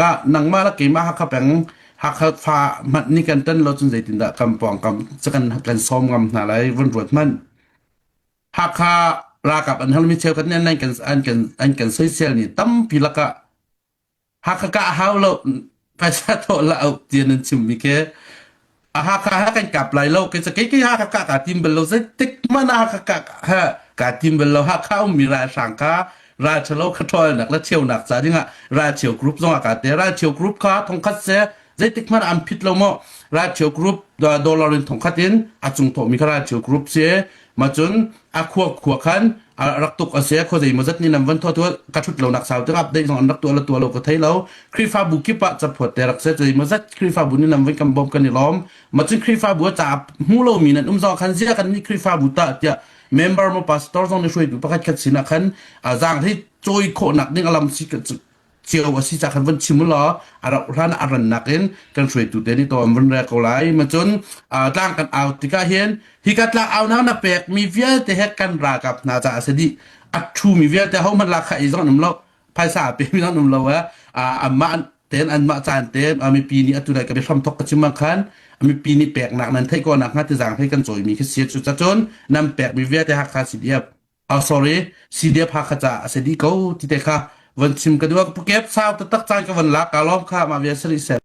ก็นังมาละกี่มาฮักแปงฮักฟ้ามันนี่กันเต้นเราจนใจตินดะกำปองกำจะกันซ้อมกำอะไรวันรวดมันฮักรากับอันฮัลมิเชลกันเนี่ยนั่นกันอันกันโซเชียลนี่ตั้มพิลกะฮักกะฮาวเราภาษาโตละเอาเตียนชิมมิเคฮักกันกับไหลเราก็จะกี่ฮักกะกะทีมเบลเราจะติดมันฮักกะกะทีมเบลเราฮักเข้ามีราสังการาชโลกทอยนักและเชียวนักซะดิงะราชเชียวกรุ๊ปซองอากาศแต่ราชเชียวกรุ๊ปค่ะทงคัดเสใจติกมันอันผิดเรามั้ราชเชียวกรุ๊ปดอลลาร์ทงคัดเองอาจุงโตมีราชเชียวกรุ๊ปเสียมาจนอาขวคันรักตุกเสียเขาใจมาจัดนี่นำวันตัวกระชุดเรานักสาวจะรับได้สองนักตัวละตัวเราก็ไทยเราครีฟาบุกิปะจะผดแต่รักเสียใจมาจัดครีฟาบุนี่นำไว้กำบกันในล้อมมาจนครีฟาบุจับหูเรามีนั่นซองคันเสียกันนี่ครีฟาบุตะจะmember มา pastor ซองในช่วยดูประกาศคัดสินะคันจางที่จอยโคนักนี่อารมณ์สิกเชียวว่าสิจากคันวันชิมลอร้านอารันนักเองกันช่วยดูเดนี่ตัวมันแรกเอาไล่มาจนต่างกันเอาติกาเห็นฮิกัดละเอาน้ำนับแปกมีเวียแต่เหตุกันรากับนาจาเสดีอัดชูมีเวียแต่เขามันราคาอีกน้ำเราภาษาเป็นน้ำเราว่ามาเต้นอันมาจานเต้นมีปีนี้อัตุใดก็ไปทำทกกระชิมคันมีปีนี้แปลกหนักนั้นไทยก็หนักนะที่จางให้กันจอยมีแค่เสียจุดจนนำแปลกมีเวียแต่หักคาสิเดียบsorry สิเดียบหักจะเสดีเขาที่เด็กค่ะวันชิมกันด้วยพวกเก็บสาวตักใจกับวันลักกาล้อมข้ามาเวียสริเส